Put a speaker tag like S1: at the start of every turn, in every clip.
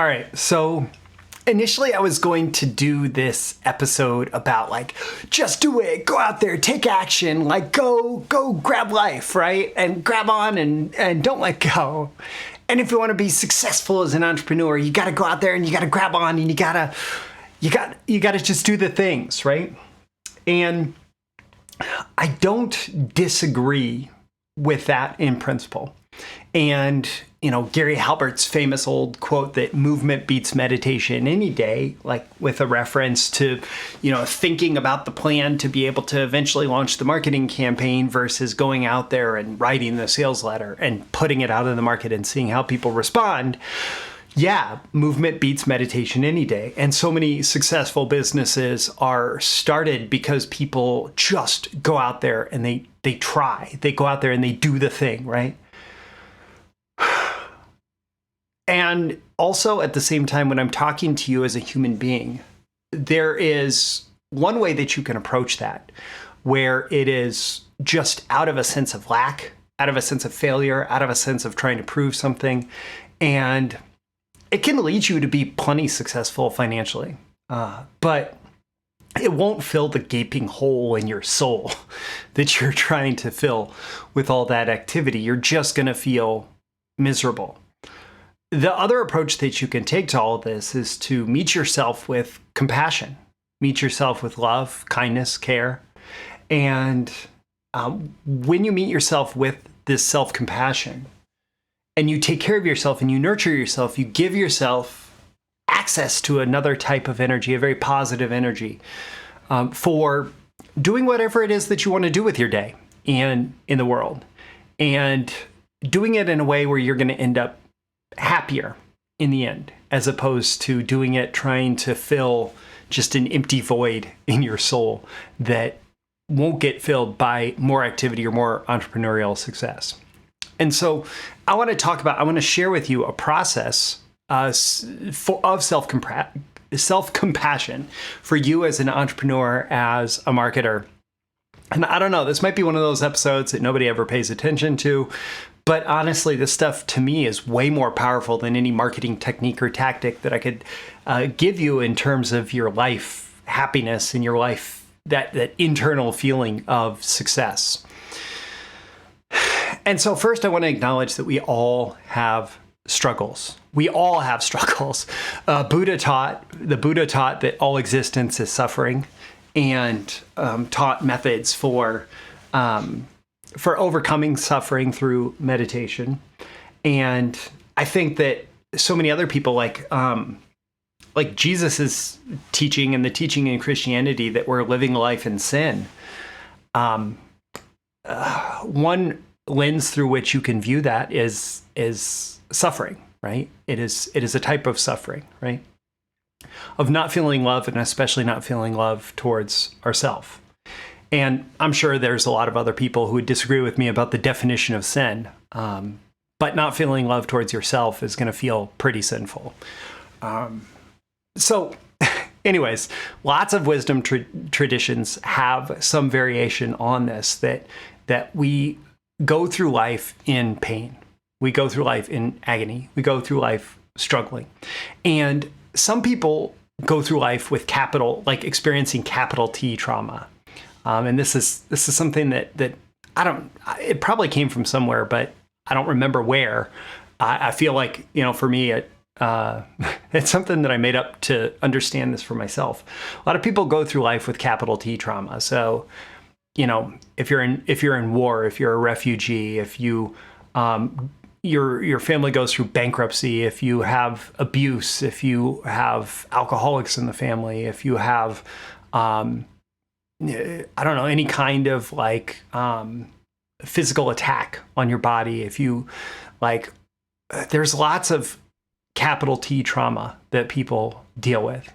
S1: All right, so initially I was going to do this episode about like, just do it, go out there, take action, like go grab life, right? And grab on and don't let go. And if you want to be successful as an entrepreneur, you got to go out there and you got to grab on and you got to just do the things, right? And I don't disagree with that in principle. And, Gary Halbert's famous old quote that movement beats meditation any day, like with a reference to, thinking about the plan to be able to eventually launch the marketing campaign versus going out there and writing the sales letter and putting it out in the market and seeing how people respond. Yeah, movement beats meditation any day. And so many successful businesses are started because people just go out there and they try. They go out there and they do the thing, right? And also at the same time, when I'm talking to you as a human being, there is one way that you can approach that where it is just out of a sense of lack, out of a sense of failure, out of a sense of trying to prove something. And it can lead you to be plenty successful financially, but it won't fill the gaping hole in your soul that you're trying to fill with all that activity. You're just going to feel miserable. The other approach that you can take to all of this is to meet yourself with compassion, meet yourself with love, kindness, care. And when you meet yourself with this self-compassion and you take care of yourself and you nurture yourself, you give yourself access to another type of energy, a very positive energy for doing whatever it is that you want to do with your day and in the world, and doing it in a way where you're going to end up happier in the end, as opposed to doing it trying to fill just an empty void in your soul that won't get filled by more activity or more entrepreneurial success. And so I want to share with you a process of self-compassion for you as an entrepreneur, as a marketer. And I don't know, this might be one of those episodes that nobody ever pays attention to. But honestly, this stuff to me is way more powerful than any marketing technique or tactic that I could give you in terms of your life happiness and your life, that internal feeling of success. And so first, I want to acknowledge that we all have struggles. We all have struggles. The Buddha taught that all existence is suffering, and taught methods for overcoming suffering through meditation. And I think that so many other people, like Jesus's teaching and the teaching in Christianity that we're living life in sin, one lens through which you can view that is suffering, right? It is a type of suffering, right? Of not feeling love, and especially not feeling love towards ourselves. And I'm sure there's a lot of other people who would disagree with me about the definition of sin, but not feeling love towards yourself is going to feel pretty sinful. So anyways, lots of wisdom traditions have some variation on this, that we go through life in pain. We go through life in agony. We go through life struggling. And some people go through life with experiencing capital T trauma. And this is something that it probably came from somewhere, but I don't remember where. I feel like, for me, it's something that I made up to understand this for myself. A lot of people go through life with capital T trauma. So, if you're in war, if you're a refugee, if you, your family goes through bankruptcy, if you have abuse, if you have alcoholics in the family, if you have, any kind of physical attack on your body, if you there's lots of capital T trauma that people deal with.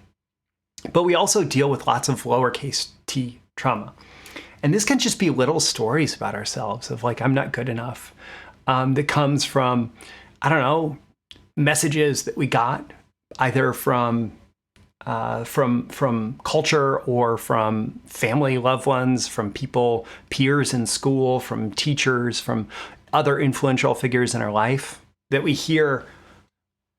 S1: But we also deal with lots of lowercase t trauma. And this can just be little stories about ourselves of I'm not good enough. That comes from, messages that we got either from culture or from family, loved ones, from people, peers in school, from teachers, from other influential figures in our life, that we hear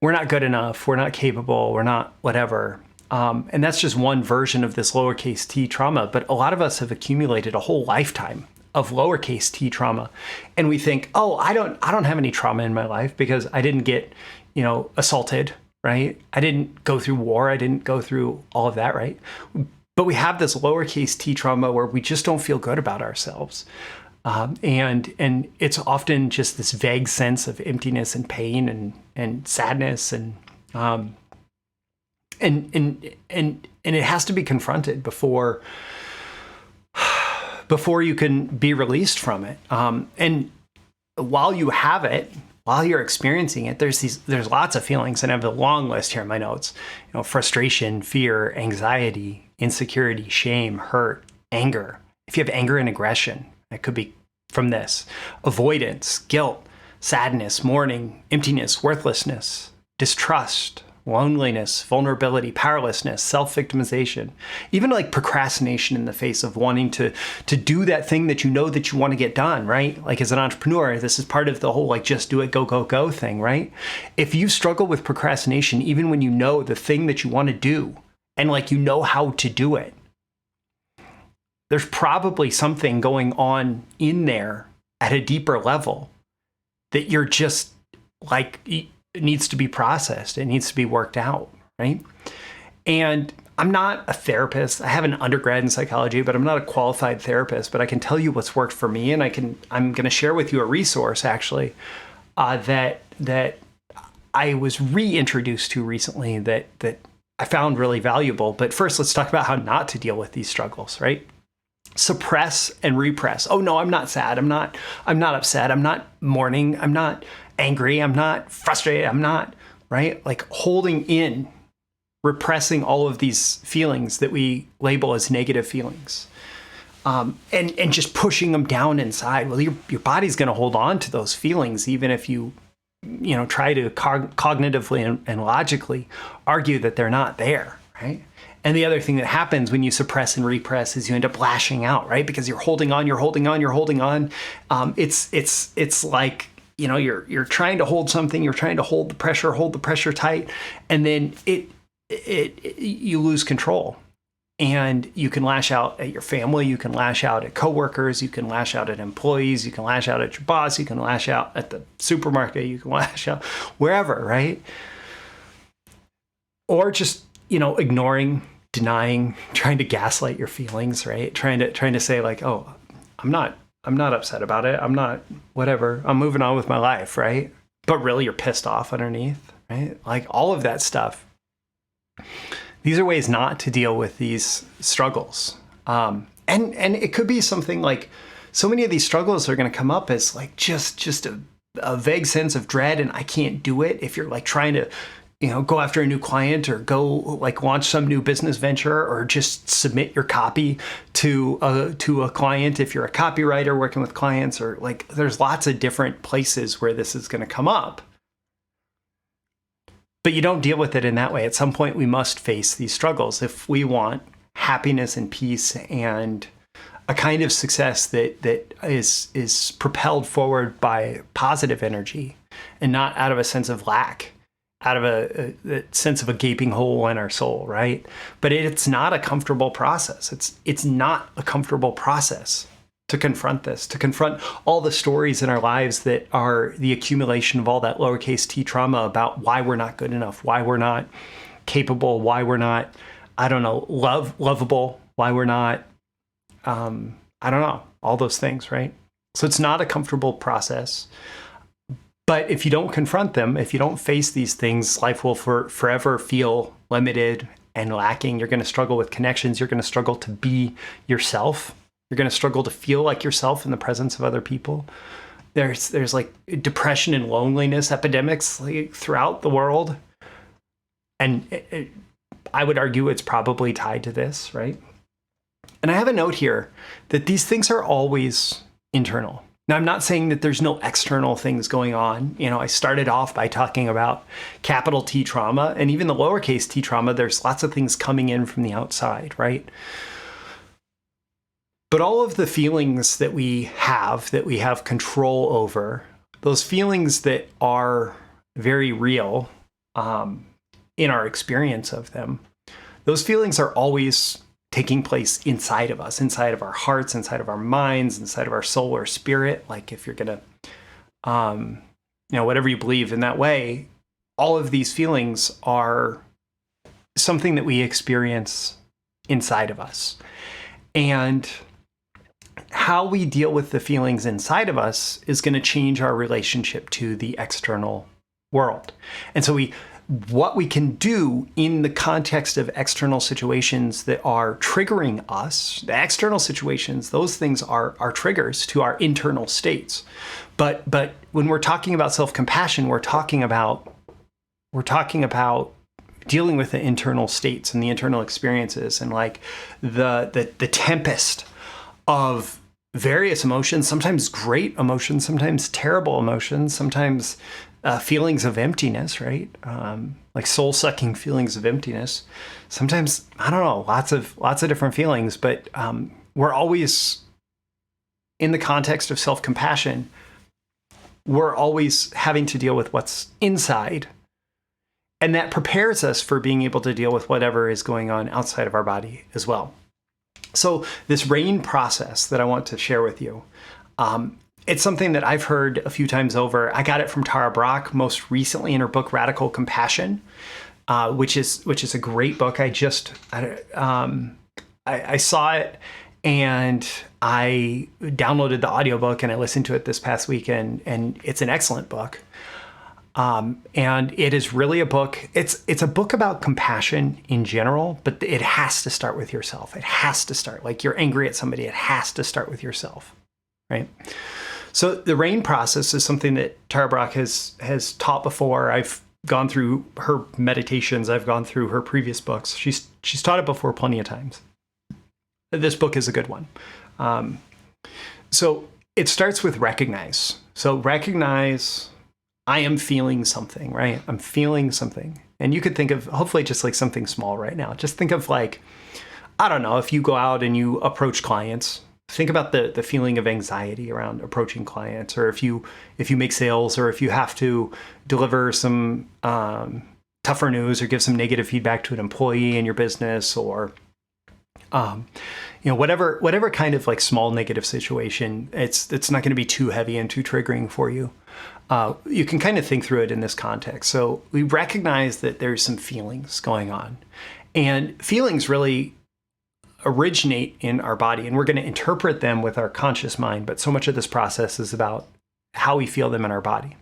S1: we're not good enough, we're not capable, we're not whatever. And that's just one version of this lowercase t trauma. But a lot of us have accumulated a whole lifetime of lowercase t trauma. And we think, oh, I don't have any trauma in my life because I didn't get, assaulted, right? I didn't go through war. I didn't go through all of that, right? But we have this lowercase t trauma where we just don't feel good about ourselves. And it's often just this vague sense of emptiness and pain and sadness and it has to be confronted before you can be released from it. And while you have it, while you're experiencing it, there's lots of feelings, and I have a long list here in my notes. Frustration, fear, anxiety, insecurity, shame, hurt, anger. If you have anger and aggression, it could be from this. Avoidance, guilt, sadness, mourning, emptiness, worthlessness, distrust, loneliness, vulnerability, powerlessness, self-victimization, even like procrastination in the face of wanting to do that thing that you know that you want to get done, right? Like as an entrepreneur, this is part of the whole like just do it, go, go, go thing, right? If you struggle with procrastination, even when you know the thing that you want to do and like you know how to do it, there's probably something going on in there at a deeper level that you're just like, it needs to be processed. It needs to be worked out, right? And I'm not a therapist. I have an undergrad in psychology, but I'm not a qualified therapist. But I can tell you what's worked for me, and I'm going to share with you a resource actually that I was reintroduced to recently that I found really valuable. But first, let's talk about how not to deal with these struggles, right? Suppress and repress. Oh no, I'm not sad. I'm not upset. I'm not mourning. I'm not angry. I'm not frustrated. I'm not, right? Like holding in, repressing all of these feelings that we label as negative feelings. And just pushing them down inside. Well, your body's going to hold on to those feelings, even if you try to cognitively and logically argue that they're not there, right? And the other thing that happens when you suppress and repress is you end up lashing out, right? Because you're holding on. It's like, you're trying to hold something, you're trying to hold the pressure tight, and then you lose control. And you can lash out at your family, you can lash out at coworkers, you can lash out at employees, you can lash out at your boss, you can lash out at the supermarket, you can lash out wherever, right? Or just, ignoring, denying, trying to gaslight your feelings, right? Trying to say like, oh, I'm not upset about it. I'm not whatever. I'm moving on with my life, right? But really you're pissed off underneath, right? Like all of that stuff. These are ways not to deal with these struggles. And it could be something like so many of these struggles are going to come up as like just a vague sense of dread and I can't do it. If you're like trying to go after a new client or go like launch some new business venture or just submit your copy to a client. If you're a copywriter working with clients or like, there's lots of different places where this is going to come up. But you don't deal with it in that way. At some point, we must face these struggles if we want happiness and peace and a kind of success that is propelled forward by positive energy and not out of a sense of lack, out of a sense of a gaping hole in our soul, right? But it's not a comfortable process. It's not a comfortable process to confront this, to confront all the stories in our lives that are the accumulation of all that lowercase t trauma about why we're not good enough, why we're not capable, why we're not, lovable, why we're not, all those things, right? So it's not a comfortable process. But if you don't confront them, if you don't face these things, life will forever feel limited and lacking. You're going to struggle with connections. You're going to struggle to be yourself. You're going to struggle to feel like yourself in the presence of other people. There's like depression and loneliness epidemics like throughout the world. And I would argue it's probably tied to this, right? And I have a note here that these things are always internal. Now, I'm not saying that there's no external things going on. I started off by talking about capital T trauma and even the lowercase t trauma. There's lots of things coming in from the outside, right? But all of the feelings that we have control over, those feelings that are very real, in our experience of them, those feelings are always taking place inside of us, inside of our hearts, inside of our minds, inside of our soul or spirit. Like if you're going to, whatever you believe in that way, all of these feelings are something that we experience inside of us. And how we deal with the feelings inside of us is going to change our relationship to the external world. And so what we can do in the context of external situations that are triggering us, the external situations, those things are triggers to our internal states. But when we're talking about self-compassion, we're talking about dealing with the internal states and the internal experiences and like the tempest of various emotions, sometimes great emotions, sometimes terrible emotions, sometimes feelings of emptiness, right? Like soul-sucking feelings of emptiness. Sometimes, I don't know, lots of different feelings, but we're always, in the context of self-compassion, we're always having to deal with what's inside. And that prepares us for being able to deal with whatever is going on outside of our body as well. So this RAIN process that I want to share with you, it's something that I've heard a few times over. I got it from Tara Brach most recently in her book, Radical Compassion, which is a great book. I saw it and I downloaded the audiobook and I listened to it this past weekend, and it's an excellent book. And it is really a book. It's a book about compassion in general, but it has to start with yourself. It has to start, like you're angry at somebody, it has to start with yourself, right? So the RAIN process is something that Tara Brach has taught before. I've gone through her meditations. I've gone through her previous books. She's taught it before plenty of times. This book is a good one. So it starts with recognize. So recognize, I am feeling something, right? I'm feeling something. And you could think of hopefully just like something small right now. Just think of like, I don't know, if you go out and you approach clients, think about the feeling of anxiety around approaching clients, or if you make sales, or if you have to deliver some tougher news or give some negative feedback to an employee in your business, or whatever kind of like small negative situation. It's not going to be too heavy and too triggering for you. You can kind of think through it in this context. So we recognize that there's some feelings going on, and feelings really originate in our body, and we're going to interpret them with our conscious mind. But so much of this process is about how we feel them in our body.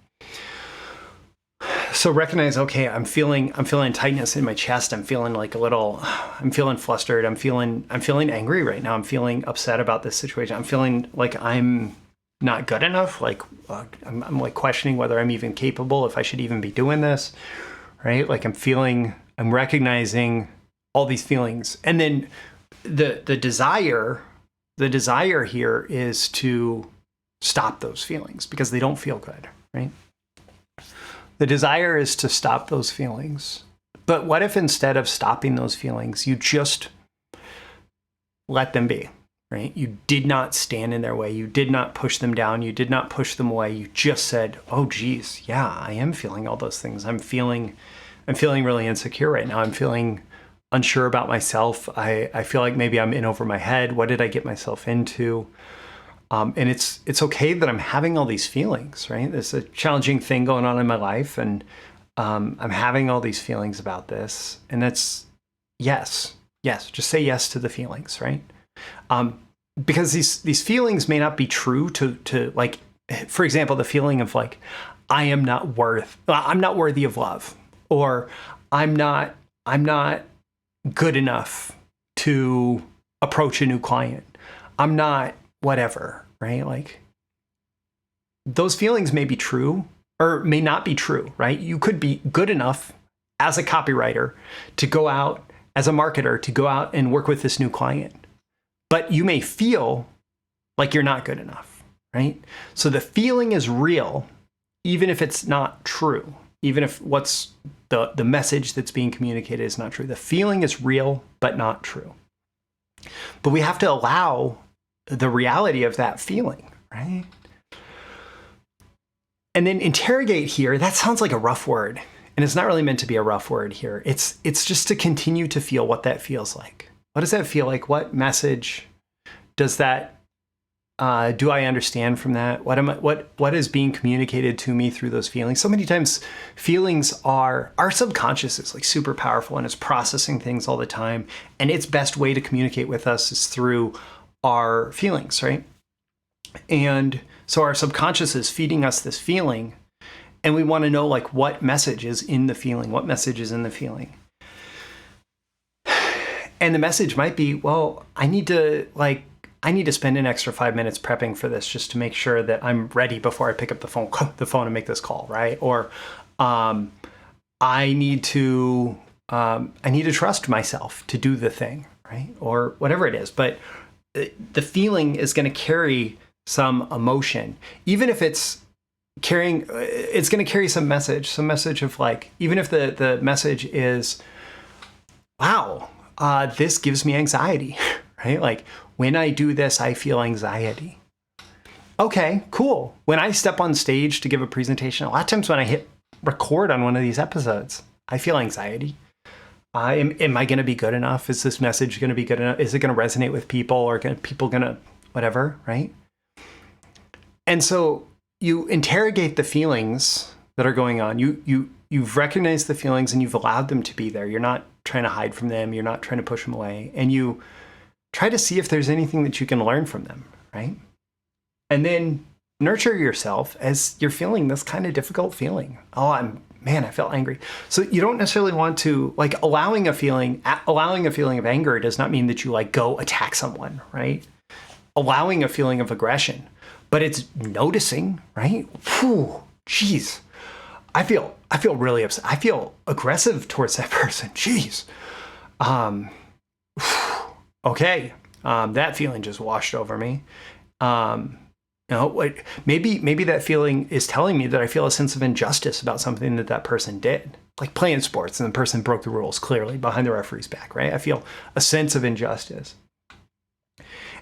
S1: So recognize, okay, I'm feeling tightness in my chest. I'm feeling I'm feeling flustered. I'm feeling angry right now. I'm feeling upset about this situation. I'm feeling like I'm not good enough. Like I'm like questioning whether I'm even capable, if I should even be doing this, right? Like I'm recognizing all these feelings. And then the desire here is to stop those feelings because they don't feel good, right? The desire is to stop those feelings. But what if instead of stopping those feelings, you just let them be, right? You did not stand in their way. You did not push them down. You did not push them away. You just said, oh, geez, yeah, I am feeling all those things. I'm feeling really insecure right now. I'm feeling unsure about myself. I feel like maybe I'm in over my head. What did I get myself into? And it's okay that I'm having all these feelings, right? There's a challenging thing going on in my life, and I'm having all these feelings about this. And that's yes, just say yes to the feelings, right? Because these feelings may not be true to like, for example, the feeling of like, I'm not worthy of love, or I'm not good enough to approach a new client. I'm not whatever, right? Like those feelings may be true or may not be true, right? You could be good enough as a copywriter to go out, as a marketer, to go out and work with this new client. But you may feel like you're not good enough, right? So the feeling is real, even if it's not true, even if what's the message that's being communicated is not true. The feeling is real, but not true. But we have to allow the reality of that feeling, right? And then interrogate here, that sounds like a rough word. And it's not really meant to be a rough word here. It's just to continue to feel what that feels like. What does that feel like? What message does that do I understand from that? What is being communicated to me through those feelings? So many times feelings our subconscious is like super powerful and it's processing things all the time. And its best way to communicate with us is through our feelings, right? And so our subconscious is feeding us this feeling, and we want to know like what message is in the feeling, what message is in the feeling. And the message might be, well, I need to spend an extra 5 minutes prepping for this just to make sure that I'm ready before I pick up the phone and make this call, right? Or I need to trust myself to do the thing, right? Or whatever it is. But the feeling is going to carry some emotion, even if it's going to carry some message of like, even if the message is, wow, this gives me anxiety, right? Like, when I do this, I feel anxiety. Okay, cool. When I step on stage to give a presentation, a lot of times when I hit record on one of these episodes, I feel anxiety. Am I going to be good enough? Is this message going to be good enough? Is it going to resonate with people, or people going to whatever, right? And so you interrogate the feelings that are going on. You've recognized the feelings and you've allowed them to be there. You're not trying to hide from them. You're not trying to push them away. And you try to see if there's anything that you can learn from them, right? And then nurture yourself as you're feeling this kind of difficult feeling. Oh, I felt angry. So you don't necessarily want to, like, allowing a feeling of anger does not mean that you like go attack someone, right? Allowing a feeling of aggression, but it's noticing, right? Whew, geez, I feel really upset. I feel aggressive towards that person. Geez. Okay, that feeling just washed over me. Maybe that feeling is telling me that I feel a sense of injustice about something that person did, like playing sports and the person broke the rules clearly behind the referee's back, right? I feel a sense of injustice.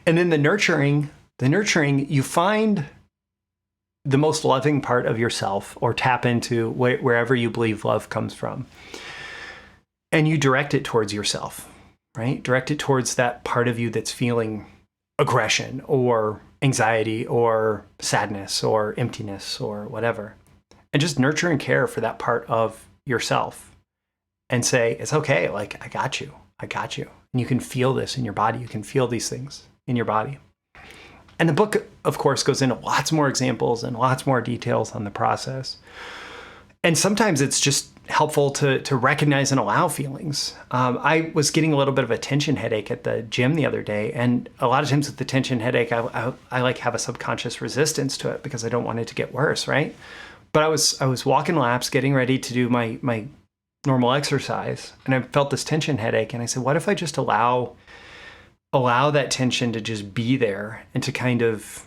S1: And then the nurturing, you find the most loving part of yourself, or tap into wherever you believe love comes from, and you direct it towards yourself. Right? Direct it towards that part of you that's feeling aggression or anxiety or sadness or emptiness or whatever. And just nurture and care for that part of yourself and say, it's okay. Like, I got you. And you can feel this in your body. You can feel these things in your body. And the book, of course, goes into lots more examples and lots more details on the process. And sometimes it's just helpful to recognize and allow feelings. I was getting a little bit of a tension headache at the gym the other day. And a lot of times with the tension headache, I like have a subconscious resistance to it because I don't want it to get worse, right? But I was walking laps, getting ready to do my normal exercise, and I felt this tension headache. And I said, what if I just allow that tension to just be there and to kind of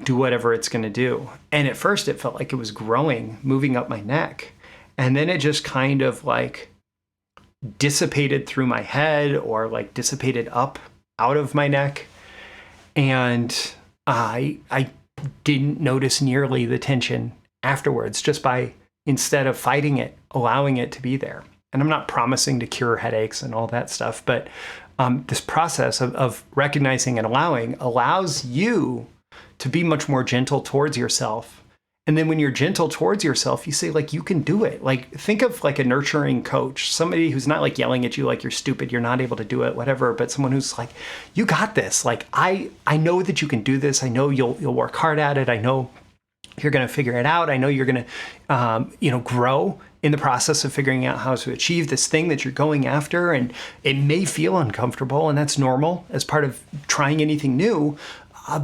S1: do whatever it's going to do? And at first it felt like it was growing, moving up my neck. And then it just kind of like dissipated through my head, or like dissipated up out of my neck. And I didn't notice nearly the tension afterwards, just by, instead of fighting it, allowing it to be there. And I'm not promising to cure headaches and all that stuff, but this process of recognizing and allowing allows you to be much more gentle towards yourself. And then when you're gentle towards yourself, you say, like, you can do it. Like, think of like a nurturing coach, somebody who's not like yelling at you like you're stupid, you're not able to do it, whatever, but someone who's like, you got this. Like, I know that you can do this. I know you'll work hard at it. I know you're going to figure it out. I know you're going to, grow in the process of figuring out how to achieve this thing that you're going after. And it may feel uncomfortable, and that's normal as part of trying anything new.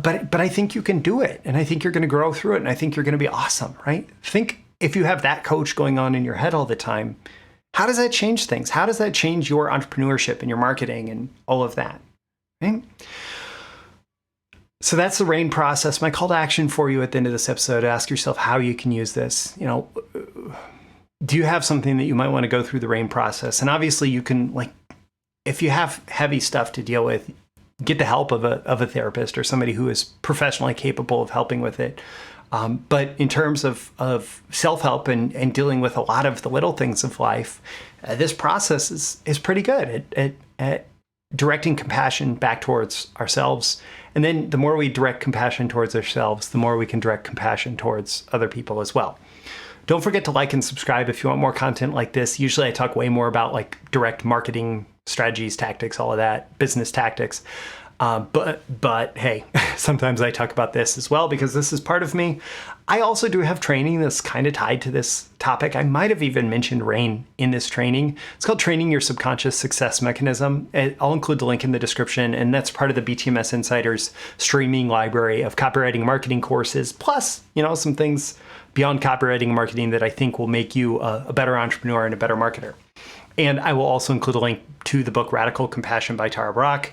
S1: But I think you can do it, and I think you're going to grow through it, and I think you're going to be awesome, right? Think, if you have that coach going on in your head all the time, how does that change things? How does that change your entrepreneurship and your marketing and all of that, right? So that's the RAIN process. My call to action for you at the end of this episode, ask yourself how you can use this. Do you have something that you might want to go through the RAIN process? And obviously you can, like, if you have heavy stuff to deal with, get the help of a therapist or somebody who is professionally capable of helping with it. But in terms of self-help and dealing with a lot of the little things of life, this process is pretty good at directing compassion back towards ourselves. And then the more we direct compassion towards ourselves, the more we can direct compassion towards other people as well. Don't forget to like and subscribe if you want more content like this. Usually I talk way more about like direct marketing strategies, tactics, all of that, business tactics. But hey, sometimes I talk about this as well because this is part of me. I also do have training that's kind of tied to this topic. I might have even mentioned RAIN in this training. It's called Training Your Subconscious Success Mechanism. I'll include the link in the description, and that's part of the BTMSinsiders streaming library of copywriting and marketing courses, plus, some things beyond copywriting and marketing that I think will make you a better entrepreneur and a better marketer. And I will also include a link to the book Radical Compassion by Brach.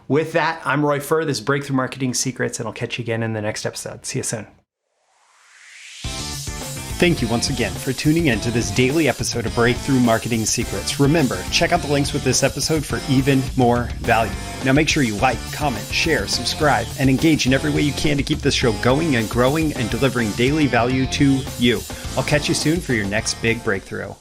S1: With that, I'm Roy Furr. This is Breakthrough Marketing Secrets, and I'll catch you again in the next episode. See you soon. Thank you once again for tuning in to this daily episode of Breakthrough Marketing Secrets. Remember, check out the links with this episode for even more value. Now make sure you like, comment, share, subscribe, and engage in every way you can to keep this show going and growing and delivering daily value to you. I'll catch you soon for your next big breakthrough.